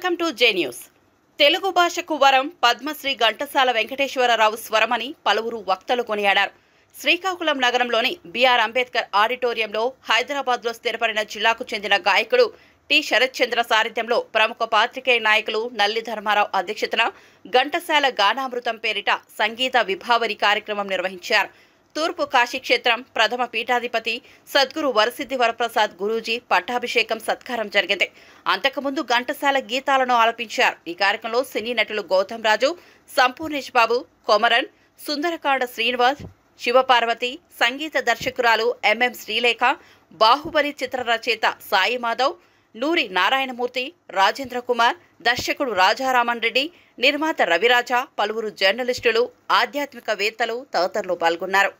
Welcome to J news. Telugu భాషకు వరం పద్మశ్రీ ఘంటసాల వెంకటేశ్వరరావు స్వరమని పలువురు వక్తలు కొనియాడారు. శ్రీకాకుళం నగరంలోని బిఆర్ అంబేద్కర్ ఆడిటోరియంలో హైదరాబాద్లో స్థిరపడిన జిల్లాకు చెందిన గాయకుడు టి శరత్ చంద్ర సారథ్యంలో ప్రముఖ పాత్రికేయ నాయకులు నల్లి ధర్మారావు అధ్యక్షతన ఘంటసాల గానామృతం పేరిట సంగీత విభావరి కార్యక్రమం నిర్వహించారు. తూర్పు కాశీక్షేత్రం ప్రథమ పీఠాధిపతి సద్గురు వరసిద్ధి వరప్రసాద్ గురూజీ పట్టాభిషేకం సత్కారం జరిగింది. అంతకుముందు ఘంటసాల గీతాలను ఆలపించారు. ఈ కార్యక్రమంలో సినీ నటులు గౌతమ్ రాజు, సంపూర్ణేష్ బాబు, కొమరన్, సుందరకాండ శ్రీనివాస్, శివపార్వతి, సంగీత దర్శకురాలు ఎంఎం శ్రీలేఖ, బాహుబలి చిత్ర రచయిత సాయి మాధవ్, నూరి నారాయణమూర్తి, రాజేంద్ర కుమార్, దర్శకుడు రాజారామన్ రెడ్డి, నిర్మాత రవిరాజ, పలువురు జర్నలిస్టులు, ఆధ్యాత్మికవేత్తలు తదితరులు పాల్గొన్నారు.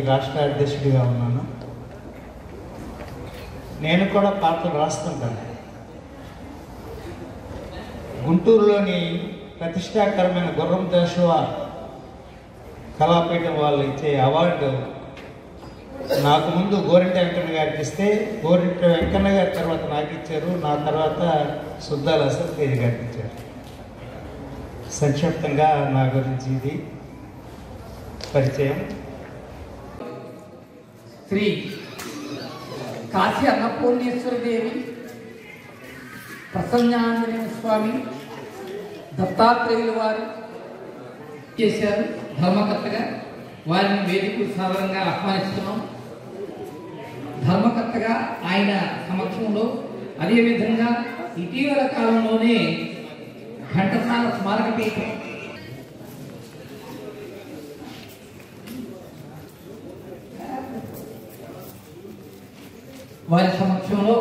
రాష్ట్ర అధ్యక్షుడిగా ఉన్నాను. నేను కూడా పాటలు రాస్తుంటాను. గుంటూరులోని ప్రతిష్టాకరమైన గుర్రం జాషువా కళాపీఠం వాళ్ళు ఇచ్చే అవార్డు నాకు ముందు గోరింట వెంకన్న గారికి ఇస్తే, గోరింట వెంకన్న గారి తర్వాత నాకు ఇచ్చారు. నా తర్వాత సుద్దాల అసద్ తేజ్ గారికి ఇచ్చారు. సంక్షిప్తంగా నా గురించి ఇది పరిచయం. శ్రీ కాశీ అన్నపూర్ణేశ్వర దేవి, ప్రసన్నాంజనేయ స్వామి, దత్తాత్రేయుల వారు చేశారు ధర్మకర్తగా. వారిని వేదికకు సాధారణంగా ఆహ్వానిస్తున్నాం. ధర్మకర్తగా ఆయన సమక్షంలో, అదేవిధంగా ఇటీవల కాలంలోనే ఘంటసాల స్మారక పీఠం వారి సమక్షంలో,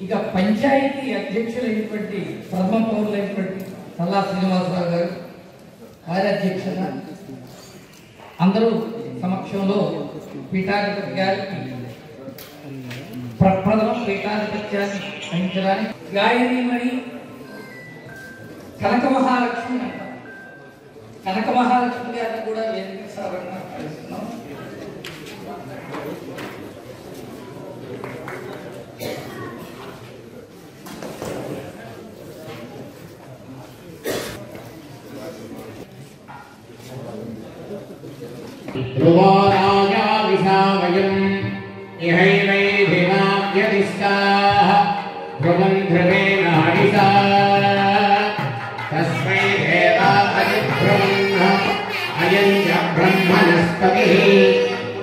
ఇక పంచాయతీ అధ్యక్షులైనటువంటి ప్రథమ పౌరులైనటువంటి సల్లా శ్రీనివాసరావు గారు, వారి అధ్యక్షత అందరూ సమక్షంలో పీఠాధిపతి గారికి ప్రథమ పీఠాధిపత్యాన్ని వహించడానికి గాయనీమణి కనక మహాలక్ష్మి అంటారు. కనక మహాలక్ష్మి గారిని కూడా వేదిక సాధారణంగా కలుస్తున్నాం. ధ్రువరాజా విశావయం ఇహైవైధినావ్యతిష్టాః ధ్రువం ధ్రువేణ హరిసా తస్మై దేవాపతిధ్రువన్న అయం చ బ్రహ్మణస్పతిః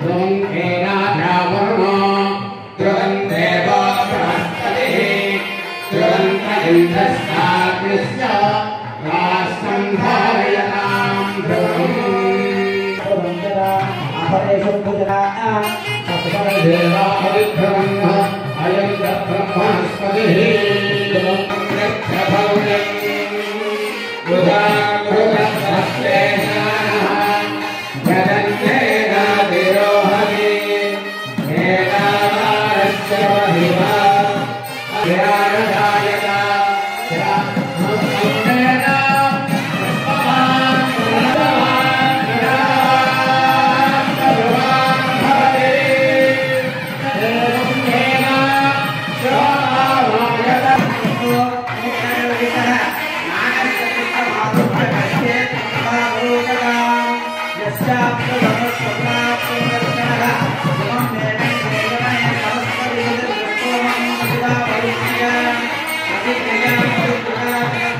ధ్రువం హేరాజావరుణో ధ్రువం దేవో బృహస్పతిః ధ్రువం ఇంద్రస్తాగ్నిశ్చ రాష్ట్రం ధారయతాం ధ్రువం అయం బ్రహ్మస్పతిః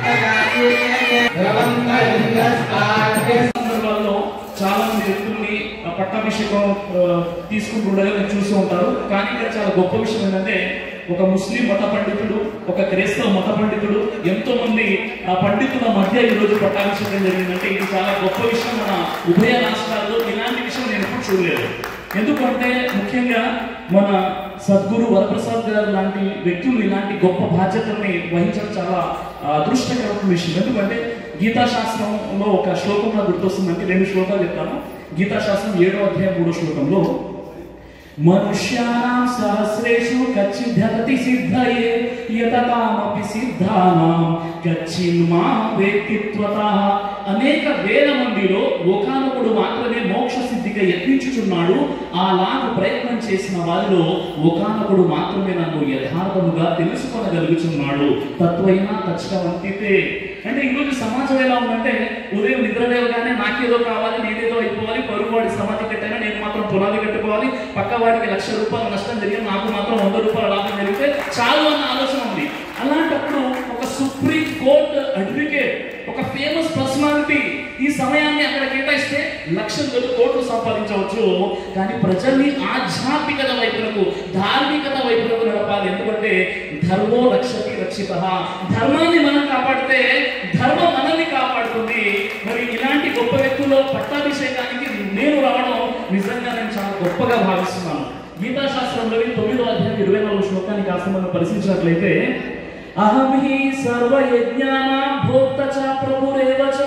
Yeah. పట్టాభిషేకం తీసుకుంటుండగా మీరు చూస్తూ ఉంటారు. కానీ ఇక్కడ చాలా గొప్ప విషయం ఏంటంటే ఒక ముస్లిం మత పండితుడు, ఒక క్రైస్తవ మత పండితుడు, ఎంతో మంది పండితుల మధ్య ఈరోజు పట్టాభిషేకం జరిగిందంటే ఇది చాలా గొప్ప విషయం. మన ఉభయ రాష్ట్రాల్లో ఇలాంటి విషయం నేను ఎప్పుడు చూడలేదు. ఎందుకంటే ముఖ్యంగా మన సద్గురు వరప్రసాద్ గారు లాంటి వ్యక్తులు ఇలాంటి గొప్ప బాధ్యతల్ని వహించడం చాలా అదృష్టకరమైన విషయం. ఎందుకంటే గీతాశాస్త్రంలో ఒక శ్లోకం నాకు గుర్తొస్తుందంటే 2 శ్లోకాలు చెప్తాను. గీతాశాస్త్రం 7వ అధ్యాయం 3వ శ్లోకంలో మనుష్యానాం సహస్రేషు కచ్చిద్ధతి సిద్ధయే యతతామపి సిద్ధానాం కచ్చిన్మాం వేత్తిత్వతః. అనేక వేల మందిలో ఒకానొకడు మాత్రమే మోక్ష సిద్ధిగా యత్నించుచున్నాడు. అలాగ ప్రయత్నం చేసిన వారిలో ఒకానొకడు మాత్రమే నన్ను యథార్థముగా తెలుసుకొనగలుగుచున్నాడు. తత్వైన తచ్చవంతితే. అంటే ఈరోజు సమాజం ఎలా ఉందంటే ఉదయం నిద్రలేవగానే నాకేదో కావాలి, నేనేదో అయిపోవాలి, పరుగు వాడి సమాధి కట్టైనా నేను మాత్రం పునాది కట్టుకోవాలి, పక్క వాడికి ₹1,00,000 నష్టం జరిగింది, నాకు మాత్రం ₹100 లాభం జరిగితే చాలు అన్న ఆలోచన ఉంది. అలాంటప్పుడు ఒక సుప్రీం కోర్టు అడ్వకేట్, ఒక ఫేమస్ పర్సనాలిటీ ఈ సమయాన్ని అక్కడ కేటాయిస్తే లక్షలు కోట్లు సంపాదించవచ్చు. కానీ ప్రజల్ని ఆధ్యాత్మికత వైపులకు, ధార్మికత వైపులకు నడపాలి. ఎందుకంటే ధర్మో రక్షతి రక్షితః. ధర్మాన్ని మనం కాపాడితే ధర్మం మనల్ని కాపాడుతుంది. మరి ఇలాంటి గొప్ప వ్యక్తుల్లో పట్టాభిషేకానికి నేను రావడం నిజంగా నేను చాలా గొప్పగా భావిస్తున్నాను. గీతాశాస్త్రంలో 9వ అధ్యాయం 24వ శ్లోకాన్ని కాస్త మనం పరిశీలించినట్లయితే అహం హి సర్వయజ్ఞానాం భోక్త చ ప్రభురేవ చ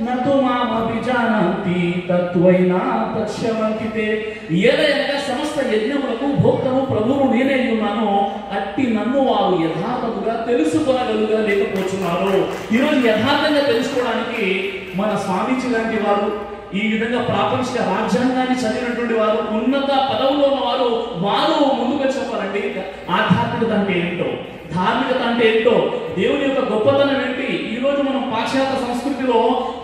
నతు మాం అభిజానంతి తత్వైనా తచ్చవంతితే. ఏదైనా సమస్త యజ్ఞములకు భోక్తను ప్రభువు నేనే ఉన్నాను, అట్టి నన్ను వారు యథార్థముగా తెలుసుకోగలుగా లేకపోతున్నారు. ఈరోజు యథార్థంగా తెలుసుకోవడానికి మన స్వామీజీ లాంటి వారు, ఈ విధంగా ప్రాపంచిక రాజ్యాంగాన్ని చదివినటువంటి వారు, ఉన్నత పదవులో ఉన్న వారు ముందుగా చెప్పాలండి ఆధ్యాత్మికత అంటే ఏంటో, ధార్మికత అంటే ఏంటో, దేవుని యొక్క గొప్పతనం ఏంటి. ఈ రోజు మనం పాశ్చాత్య సంస్కృతిలో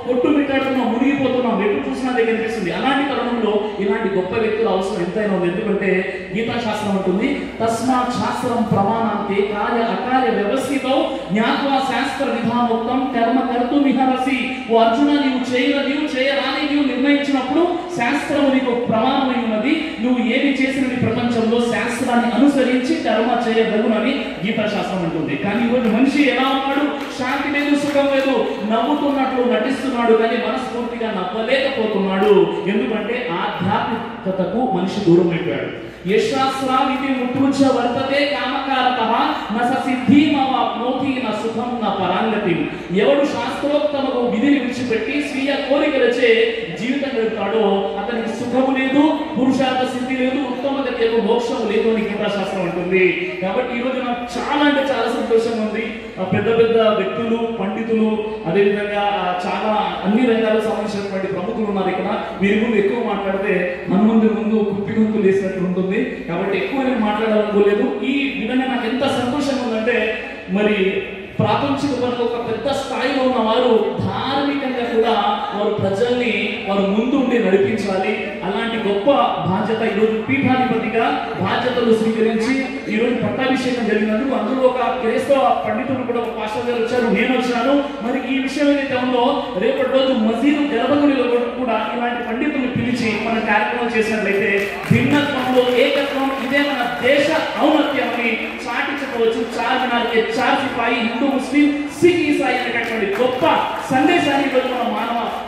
కొట్టుమిట్టాడుతున్నాం, మునిగిపోతున్నాం, ఎటు చూసినా అదే కనిపిస్తుంది. అలాంటి తరుణంలో ఇలాంటి గొప్ప వ్యక్తుల అవసరం ఎంతైనా ఉంది. ఎందుకంటే గీతాశాస్త్రం ఉంటుంది తస్మాత్ శాస్త్రం ప్రమాణాంతే కార్య అకార్య వ్యవస్థితం జ్ఞాత్వా శాస్త్ర విధానోక్తం కర్మ కర్తుమిహరసి. ఓ అర్జున, నీవు చేయరాని నీవు నిర్ణయించినప్పుడు శాస్త్రం నీకు ప్రమాణమై ఉన్నది. నువ్వు ఏమి చేసిన నీ ప్రపంచంలో శాస్త్రాన్ని అనుసరించి కర్మ చేయగలుగునని గీతాశాస్త్రం అంటుంది. కానీ ఈరోజు మనిషి ఎలా ఉన్నాడు? శాంతి లేదు, సుఖం లేదు, నవ్వుతున్నట్లు నటిస్తున్నాడు కానీ మనస్ఫూర్తిగా నవ్వలేకపోతున్నాడు. ఎందుకంటే ఆధ్యాత్మికతకు మనిషి దూరం అయిపోయాడు. యశాస్త్రావితి ముట్రుచ వర్తతే కామకారతః న సిద్ధిమవాప్నోతి న సుఖం న పరాంగతి. ఎవడు శాస్త్రోక్తమకు విధిని విడిచిపెట్టి స్వీయ కోరికలచే జీవితం గడుపుతాడో అతనికి సుఖము లేదు, పురుషార్థ సిద్ధి లేదు, ఉత్తమ గతి మోక్షము లేదు అని గీతాశాస్త్రం అంటుంది. కాబట్టి ఈ రోజు నాకు చాలా అంటే చాలా సంతోషంగా ఉంది. పెద్ద పెద్ద వ్యక్తులు, పండితులు, అదేవిధంగా చాలా అన్ని రంగాలకు సంబంధించినటువంటి ప్రముఖులు ఉన్నారు ఇక్కడ. వీరి ముందు ఎక్కువ మాట్లాడితే మన ముందు కుప్పిగొంతులు వేసినట్టు ఉంటుంది. కాబట్టి ఎక్కువ నేను మాట్లాడాలనుకోలేదు. ఈ విధంగా నాకు ఎంత సంతోషంగా ఉందంటే మరి ప్రాపంచిక పనులు ఒక పెద్ద స్థాయిలో ఉన్న వారు ధార్మికంగా కూడా వారు ప్రజల్ని వారు ముందుండి నడిపించాలి. అలాంటి గొప్ప బాధ్యత ఈరోజు పీఠాధిపతిగా బాధ్యతలు స్వీకరించి ఈరోజు పట్టాభిషేకం జరిగినందుకు అందులో ఒక క్రైస్తవ పండితులు కూడా పాస్టర్ గారు వచ్చారు, నేను వచ్చాను. మరి ఈ విషయం ఏదైతే ఉందో రేపటి రోజు మసీదు గర్భగుడిలో కూడా ఇలాంటి పండితులు పిలిచి మన కార్యక్రమం చేసినట్లయితే భిన్నత్వంలో ఏకత్వం, ఇదే మన దేశ ఔన్నత్యం అని చాటి చెప్పవచ్చు. 4 మినార్కే 4 సిపాయి, హిందూ, ముస్లిం, సిక్, ఈసాయి అనేటటువంటి గొప్ప సందేశాన్ని ఈరోజు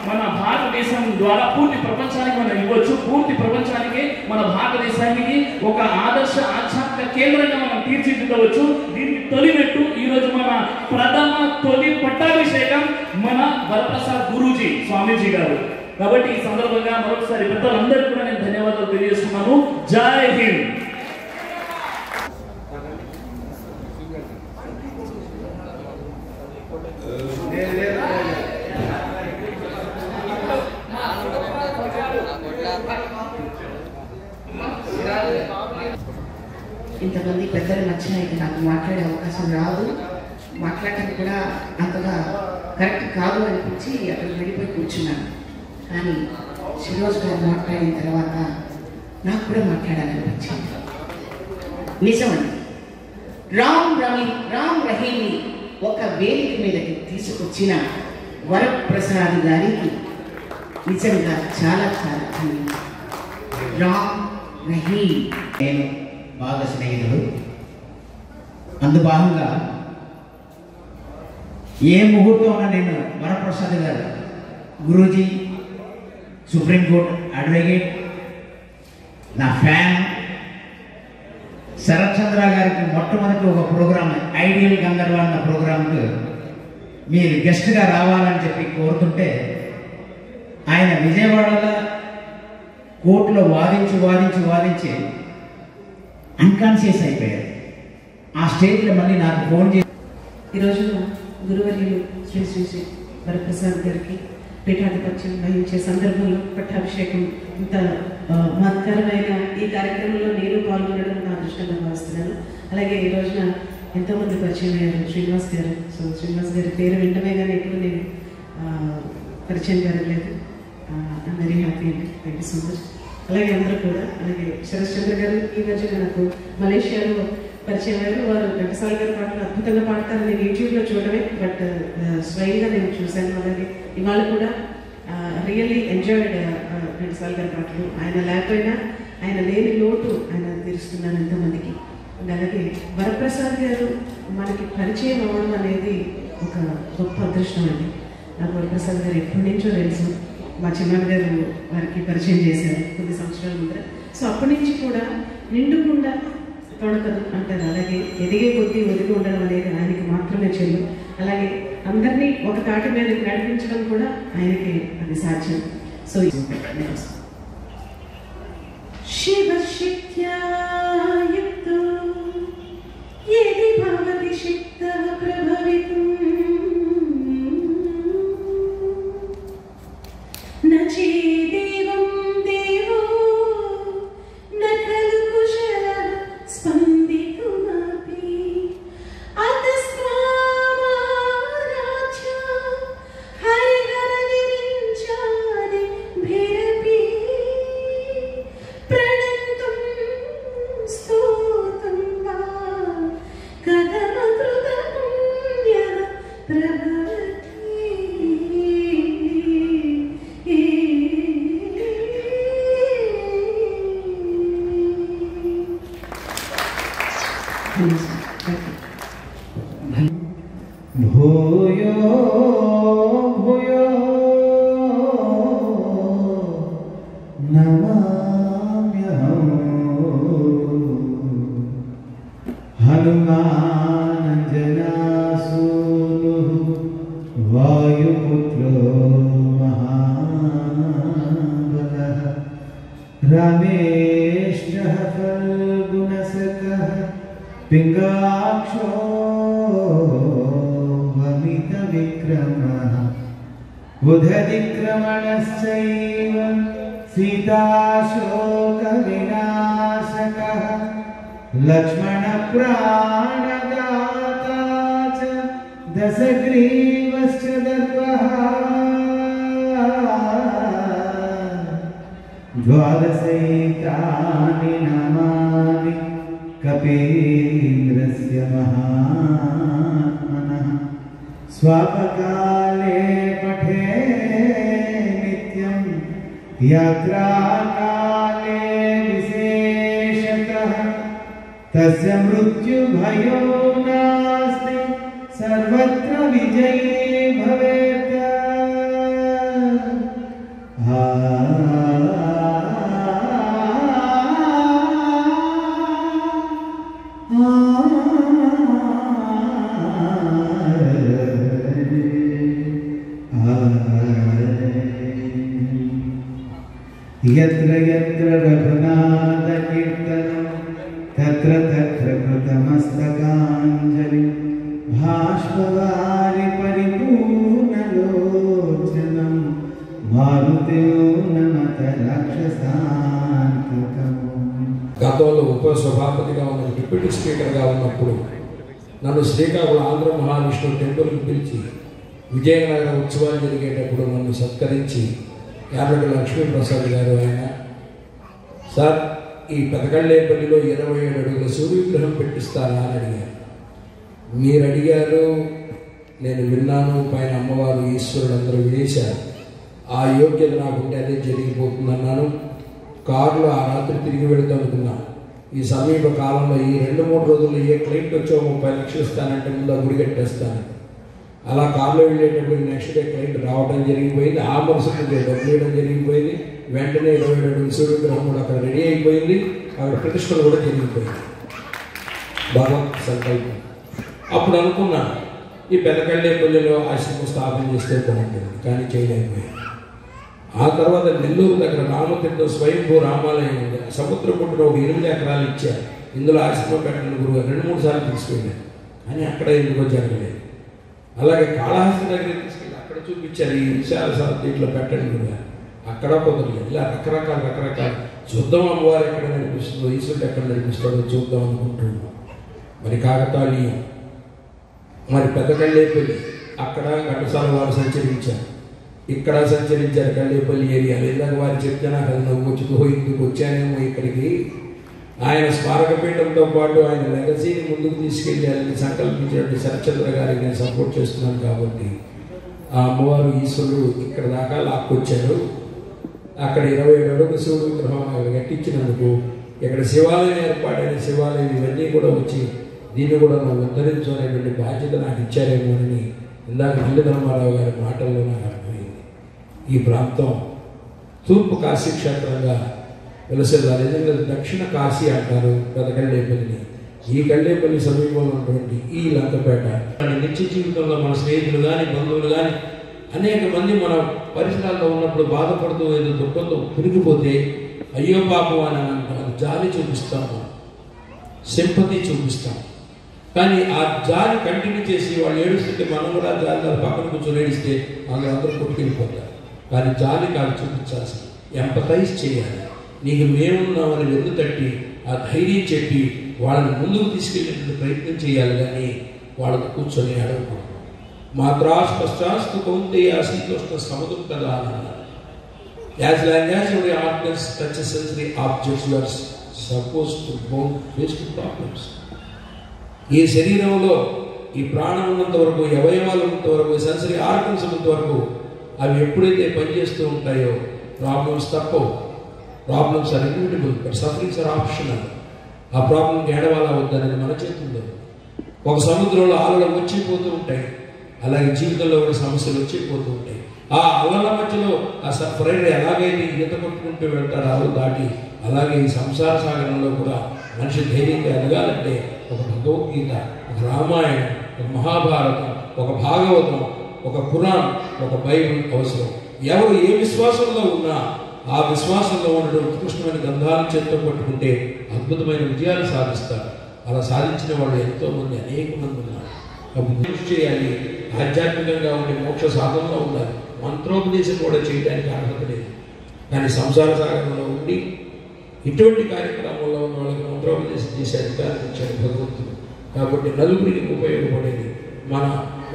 మన భారతదేశం ద్వారా పూర్తి ప్రపంచానికి మనం ఇవ్వచ్చు. పూర్తి ప్రపంచానికి మన భారతదేశానికి ఒక ఆదర్శ ఆధ్యాత్మిక కేంద్రంగా మనం తీర్చిదిద్దవచ్చు. దీనికి తొలిమెట్టు ఈ రోజు మన ప్రథమ తొలి పట్టాభిషేకం మన వరప్రసాద్ గురూజీ స్వామీజీ గారు. కాబట్టి ఈ సందర్భంగా మరొకసారి పెద్దలందరికీ కూడా నేను ధన్యవాదాలు తెలియజేస్తున్నాను. జై హింద్. ఇంతమంది పెద్దల మధ్య నాకు మాట్లాడే అవకాశం రాదు, మాట్లాడటానికి కూడా అంతగా కరెక్ట్ కాదు అనిపించి అక్కడ వెళ్ళిపోయి కూర్చున్నాను. కానీ శిరోజ్ గారు మాట్లాడిన తర్వాత నాకు కూడా మాట్లాడాలనిపించింది. నిజమండి, రామ్ రహీమ్ని ఒక వేదిక మీదకి తీసుకొచ్చిన వరప్రసాద్ గారికి నిజంగా చాలా చాలా ధన్యవాదాలు. రాంగ్ నహీ. నేను బాగా స్నేహితుడు. అందు భాగంగా ఏ ముహూర్తంలో నేను వరప్రసాద్ గారు గురూజీ, సుప్రీంకోర్టు అడ్వకేట్, నా ఫ్యాన్ శరత్ చంద్ర గారికి మొట్టమొదటి ఒక ప్రోగ్రామ్ ఐడియల్ గంధర్వ అన్న ప్రోగ్రాంకు మీరు గెస్ట్గా రావాలని చెప్పి కోరుతుంటే ఆయన విజయవాడలో కోర్టులో వాదించి అన్కాన్షియస్ అయిపోయారు. ఆ స్టేజ్లో మళ్ళీ నాకు ఫోన్ చేసి ఈరోజు గురువర్యులు శ్రీ శ్రీ శ్రీ వరప్రసాద్ గారికి పీఠాధిపత్యం వహించే సందర్భంలో పట్టాభిషేకం ఇంత మహత్కరమైన ఈ కార్యక్రమంలో నేను పాల్గొనడం నా అదృష్టంగా భావిస్తున్నాను. అలాగే ఈ రోజున ఎంతోమంది పరిచయం అయ్యారు. శ్రీనివాస్ గారు, సో శ్రీనివాస్ గారి పేరు వింటమే కానీ ఎప్పుడు నేను పరిచయం జరగలేదు. ఐఎమ్ వెరీ హ్యాపీ అండి. Thank you so much. అలాగే అందరూ కూడా, అలాగే శరత్ చంద్ర గారు ఈ మధ్య నాకు మలేషియాలో పరిచయం అయ్యారు. వారు ఘంటసాల గారి పాటలు అద్భుతంగా పాడతారు. నేను యూట్యూబ్లో చూడమే, బట్ స్వయంగా నేను చూశాను. అలాగే ఇవాళ కూడా రియల్లీ ఎంజాయ్డ్ ఘంటసాల గారి పాటలు. ఆయన లేకపోయినా ఆయన లేని లోటు ఆయన తీరుస్తున్నారు ఎంతమందికి. అలాగే వరప్రసాద్ గారు మనకి పరిచయం అవ్వడం అనేది ఒక గొప్ప అదృష్టం అండి. నాకు వరప్రసాద్ గారు ఎప్పటి నుంచో తెలుసు. మా చిన్నాన్న గారు వారికి పరిచయం చేశారు కొన్ని సంవత్సరాల ముందర. సో అప్పటి నుంచి కూడా నిండుకుండా తొడకదు అంటారు. అలాగే ఎదిగే కొద్దీ ఒదిగి ఉండడం అనేది ఆయనకి మాత్రమే చెల్లు. అలాగే అందరినీ ఒక తాటి మీద నడిపించడం కూడా ఆయనకి అది సాధ్యం. సో శివశక్త్యాయుక్తో యది భవతి శక్తః ప్రభవితుం నచేదేవం దేవో నఖలు కుశలః స్పందితుమపి అతస్మారాధ్య హరిహర విరించాది భిరపి ప్రణంతుం స్తోతం వా కథమకృత పుణ్య ప్రభవతి. భూయో భూయో నమామ్యహం హనుమానంజనాసూను వాయుపుత్రో మహాబలః రమేష్ఠః ఫల్గుణసఖః పింగాక్షో వమిత విక్రమః బుధవిక్రమణశ్చైవ సీతాశోక వినాశకః లక్ష్మణ ప్రాణదాతా చ దశగ్రీవశ్చ దర్పః ద్వాదశైతాని నమామి కపీంద్రస్య మహాత్మనః స్వాపకాలే పఠే నిత్యం యాత్రాకాలే విశేషతః తస్య మృత్యుభయో నాస్తి సర్వత్ర విజయీ భవేత్. यत्र यत्र रघुनाथ कीर्तनं तत्र तत्र कृतमस्तकाञ्जलि भाष्पवारि परिपूर्णलोचनं मारुतिं नमत राक्षसान्तकम्. గతంలో ఉప సభాపతిగా ఉన్న డిప్యూటీ స్పీకర్గా ఉన్నప్పుడు నన్ను శ్రీకాకుళం ఆంధ్ర మహావిష్ణు టెంపుల్కి పిలిచి విజయనగర ఉత్సవాలు జరిగేటప్పుడు నన్ను సత్కరించి యాభై లక్ష్మీప్రసాద్ గారు ఆయన సార్ ఈ పెదకళ్ళేపల్లిలో 27 అడుగుల సూర్యవిగ్రహం పెట్టిస్తారా అని అడిగారు. మీరు అడిగారు, నేను విన్నాను, పైన అమ్మవారు ఈశ్వరుడు అందరూ వినేశారు. ఆ యోగ్యత నాకుంటే అదే జరిగిపోతుందన్నాను. కారులో ఆ రాత్రి తిరిగి వెళుతూ అనుకున్నాం. ఈ సమీప కాలంలో ఈ 2-3 రోజుల్లో ఏ క్లయింట్ వచ్చో 30 లక్షలు ఇస్తానంటే ముందు ఆ గుడి కట్టేస్తాను. అలా కారులో వెళ్ళేటప్పుడు నెక్స్ట్ డే క్లయింట్ రావడం జరిగిపోయింది. ఆ మరుసటి డబ్బులు వేయడం జరిగిపోయింది. వెంటనే 27 అడుగుల సూర్య విగ్రహం కూడా అక్కడ రెడీ అయిపోయింది. అక్కడ ప్రతిష్టలు కూడా జరిగిపోయింది. భగవంతు సంకల్పం. అప్పుడు అనుకున్నా ఈ పెదకళ్ళేపల్లిలో ఆశ్రమం స్థాపన చేస్తే బాగుంటుంది, కానీ చేయలేకపోయింది. ఆ తర్వాత నెల్లూరు దగ్గర రామతీర్థం స్వయంభూ రామాలయం ఉంది. సముద్ర పుట్టున ఒక 8 ఎకరాలు ఇచ్చారు. ఇందులో ఆశ్రమం పెట్టిన గురువు 2-3 సార్లు తీసుకెళ్ళారు, కానీ అక్కడ ఎందుకో జరగలేదు. అలాగే కాళహస్తి దగ్గర తీసుకెళ్ళి అక్కడ చూపించారు, ఈ విశాల దీంట్లో పెట్టండి గురువు, అక్కడ కుదరలేదు. ఇలా రకరకాల చూద్దాం అమ్మవారు ఎక్కడ నడిపిస్తుందో, ఈశ్వరుడు ఎక్కడ నడిపిస్తాడో చూద్దాం అనుకుంటున్నాం. మరి కాకతాళీయం, మరి పెద్దకళ్ళేపల్లి అక్కడ ఘంటసాల వారు సంచరించారు, ఇక్కడ సంచరించారు కళ్ళేపల్లి ఏరియాలో. ఇందాక వారు చెప్తే నాకు అది నవ్వు వచ్చుకో, ఇందుకు వచ్చానేమో ఇక్కడికి. ఆయన స్మారకపీఠంతో పాటు ఆయన లెగసీని ముందుకు తీసుకెళ్ళాలని సంకల్పించినట్టు శరత్చంద్ర గారికి నేను సపోర్ట్ చేస్తున్నాను. కాబట్టి ఆ అమ్మవారు ఈశ్వరుడు ఇక్కడ దాకా లాక్కొచ్చారు. అక్కడ 27 అడుగుల శివుడు విగ్రహం కట్టించినందుకు ఇక్కడ శివాలయం ఏర్పాటైన శివాలయం ఇవన్నీ కూడా వచ్చి దీన్ని కూడా నువ్వు ఉద్ధరించు అనేటువంటి బాధ్యత నాకు ఇచ్చారేమో అని ఇందాక మల్లి ధర్మారావు గారి మాటల్లో నాకు అర్థమైంది. ఈ ప్రాంతం తూర్పు కాశీ క్షేత్రంగా వెలసేది. నిజంగా దక్షిణ కాశీ అంటారు పెదకళ్ళేపల్లిని. ఈ కళ్ళేపల్లి సమీపంలో ఉన్నటువంటి ఈ లంకపేట నిత్య జీవితంలో మన స్నేహితులు కానీ బంధువులు కానీ అనేక మంది మన పరిసరాల్లో ఉన్నప్పుడు బాధపడుతూ ఏదో దుఃఖంతో కురిగిపోతే అయ్యో పాపం అని అంటాం, జాలి చూపిస్తాము, సింపతి చూపిస్తాం. కానీ ఆ జాలి కంటిన్యూ చేసి వాళ్ళు ఏడుస్తుంటే మనం కూడా జాలి పక్కన కూర్చొని ఏడిస్తే అందరూ కొట్టుకెళ్ళిపోతారు. కానీ జాలి కాదు చూపించాల్సి, ఎంపథైజ్ చేయాలి. నీకు మేమున్నామని వెన్ను తట్టి ఆ ధైర్యం చెప్పి వాళ్ళని ముందుకు తీసుకెళ్ళేటువంటి ప్రయత్నం చేయాలి. కానీ వాళ్ళతో కూర్చొని అడగకూడదు. మాత్రాస్ పశ్చాస్తు కౌంతేయ శీతోష్ణ సముద్రుతగా అన్నారు. As long as your organs touch sensory objects you are supposed to bound face to problems. ఈ శరీరంలో ఈ ప్రాణం ఉన్నంత వరకు, ఈ అవయవాలు ఉన్నంత వరకు, ఈ సెన్సరీ ఆర్గన్స్ ఉన్నంత వరకు అవి ఎప్పుడైతే పనిచేస్తూ ఉంటాయో ప్రాబ్లమ్స్ తప్పవు. Problems are inevitable but sufferings are optional. ఆ ప్రాబ్లంకి ఏడవాలా వద్దనేది మన చేతుల్లో. ఒక సముద్రంలో అలలు వచ్చిపోతూ ఉంటాయి, అలాగే జీవితంలో కూడా సమస్యలు వచ్చిపోతూ ఉంటాయి. ఆ అలల మధ్యలో ఆ సఫరైర్ ఎలాగైతే ఈత కొట్టుకుంటూ వెళ్తారో అలలు దాటి, అలాగే ఈ సంసార సాగరంలో కూడా మనిషి ధైర్యంగా ఎదగాలంటే ఒక భగవద్గీత, ఒక రామాయణం, ఒక మహాభారతం, ఒక భాగవతం, ఒక ఖురాన్, ఒక బైబిల్ అవసరం. ఎవరు ఏ విశ్వాసంలో ఉన్నా ఆ విశ్వాసంలో ఉండడం ఉత్కృష్టమైన గంధాలను చేతితో పట్టుకుంటే అద్భుతమైన విజయాలు సాధిస్తారు. అలా సాధించిన వాళ్ళు ఎంతో మంది, అనేక మంది ఉన్నారు. కాబట్టి కృషి చేయాలి. ఆధ్యాత్మికంగా ఉండి మోక్ష సాధనలో ఉండాలి. మంత్రోపదేశం కూడా చేయడానికి అర్హత లేదు. కానీ సంసార సాగరంలో ఉండి ఇటువంటి కార్యక్రమంలో ఉన్న వాళ్ళకి మంత్రోపదేశం చేసే అధికారం ఇచ్చాడు భగవంతుడు. కాబట్టి నలుగురికి ఉపయోగపడేది మన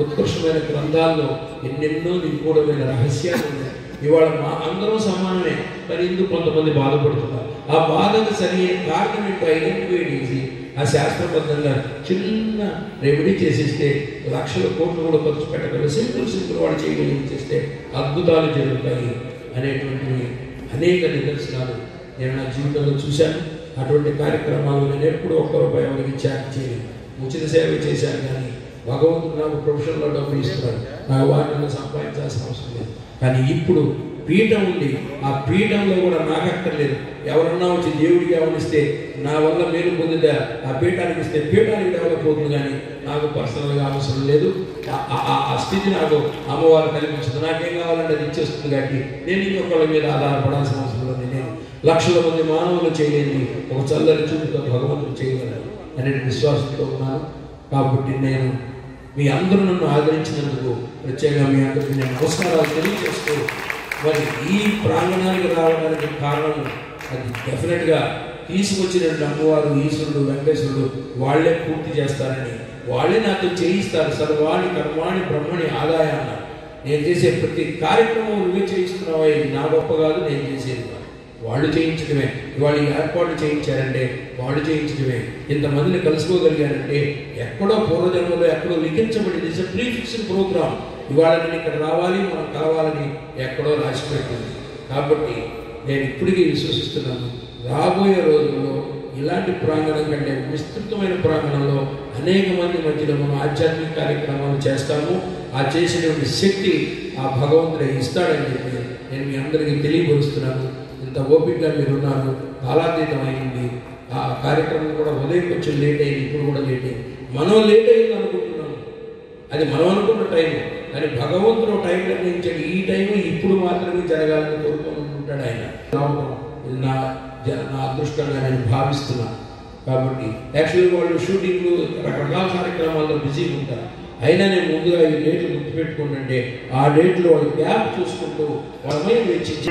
ఉత్కృష్టమైన గ్రంథాల్లో ఎన్నెన్నో నిగూఢమైన రహస్యాలు ఉన్నాయి. ఇవాళ అందరూ సమానమే, కానీ ఇందుకు కొంతమంది బాధపడుతున్నారు. ఆ బాధకు సరైన కారణం ఏంటో ఐడెంటిఫై చేసి ఆ శాస్త్రబద్ధంగా చిన్న రెమెడీ చేసేస్తే లక్షల కోట్లు కూడా ఖర్చు పెట్టగలరు. సింపుల్ వాడు చేయగలిగి చేస్తే అద్భుతాలు జరుగుతాయి అనేటువంటివి అనేక నిదర్శనాలు నేను నా జీవితంలో చూశాను. అటువంటి కార్యక్రమాలు నేను ఎప్పుడు ₹1 ఎవరికి త్యాగం చేయలేదు. ఉచిత సేవ చేశాను. కానీ భగవంతుడు నాకు ప్రొఫెషన్లో డబ్బులు ఇస్తున్నాడు, నాకు వాటిని సంపాదించాల్సిన అవసరం లేదు. కానీ ఇప్పుడు పీఠం ఉంది, ఆ పీఠంలో కూడా నాకు అక్కర్లేదు. ఎవరన్నా వచ్చి దేవుడికి ఏమనిస్తే నా వల్ల మేలు పొందితే ఆ పీఠానికి ఇస్తే పీఠానికి డెవలప్ అవుతుంది. కానీ నాకు పర్సనల్గా అవసరం లేదు. ఆ స్థితి నాకు అమ్మవారు కల్పించింది. నాకేం కావాలంటే అది ఇచ్చేస్తుంది. కాబట్టి నేను ఇంకొకళ్ళ మీద ఆధారపడాల్సిన అవసరం లేదు. నేను లక్షల మంది మానవులు చేయలేని ఒక చల్లని చూపుతో భగవంతుడు చేయగలరు అనే విశ్వాసంతో ఉన్నాను. కాబట్టి నేను మీ అందరూ నన్ను ఆదరించినందుకు ప్రత్యేకంగా మీ అందరికీ నేను నమస్కారాలు తెలియజేస్తూ, మరి ఈ ప్రాంగణానికి రావడానికి కారణం అది డెఫినెట్గా తీసుకొచ్చినటువంటి అమ్మవారు, ఈశ్వరుడు, వెంకటేశ్వరుడు వాళ్ళే పూర్తి చేస్తారని, వాళ్ళే నాతో చేయిస్తారు. సర్వాణి కర్మాణి బ్రహ్మణి ఆదాయ అన్నారు. నేను చేసే ప్రతి కార్యక్రమం నువ్వే చేయిస్తున్నావా, ఇది నా గొప్ప కాదు, నేను చేసేది కాదు, వాళ్ళు చేయించడమే. ఇవాళ ఈ ఏర్పాట్లు చేయించారంటే వాళ్ళు చేయించడమే. ఇంతమందిని కలుసుకోగలిగారంటే ఎక్కడో పూర్వజన్మలో ఎక్కడో లిఖించబడింది. It's pre fixed programme. ఇవాళ నేను ఇక్కడ రావాలి, మనం కలవాలని ఎక్కడో రాసిపెట్టింది. కాబట్టి నేను ఇప్పటికీ విశ్వసిస్తున్నాను, రాబోయే రోజుల్లో ఇలాంటి ప్రాంగణం కంటే విస్తృతమైన ప్రాంగణంలో అనేక మంది మధ్యలో మనం ఆధ్యాత్మిక కార్యక్రమాలు చేస్తాము. ఆ చేసినటువంటి శక్తి ఆ భగవంతుడే ఇస్తాడని చెప్పి నేను మీ అందరికీ తెలియపరుస్తున్నాను. ఇంత ఓపికగా మీరు ఉన్నారు. కాలాతీతం అయింది. ఆ కార్యక్రమం కూడా ఉదయం కొంచెం లేట్ అయింది, ఇప్పుడు కూడా లేట్ అయింది. మనం లేట్ అయింది అనుకుంటున్నాం, అది మనం అనుకున్న టైం, కానీ భగవంతుడు టైం నిర్ణయించాడు. ఈ టైం ఇప్పుడు మాత్రమే జరగాలని కోరుకుంటుంటాడు ఆయన. ఇది నా అదృష్టంగా నేను భావిస్తున్నాను. కాబట్టి యాక్చువల్గా వాళ్ళు షూటింగ్లు రకరకాల కార్యక్రమాల్లో బిజీగా ఉంటారు. అయినా నేను ముందుగా ఈ డేట్లు గుర్తుపెట్టుకుంటుంటే ఆ డేట్లో వాళ్ళు గ్యాప్ చూసుకుంటూ వాళ్ళ వెచ్చించి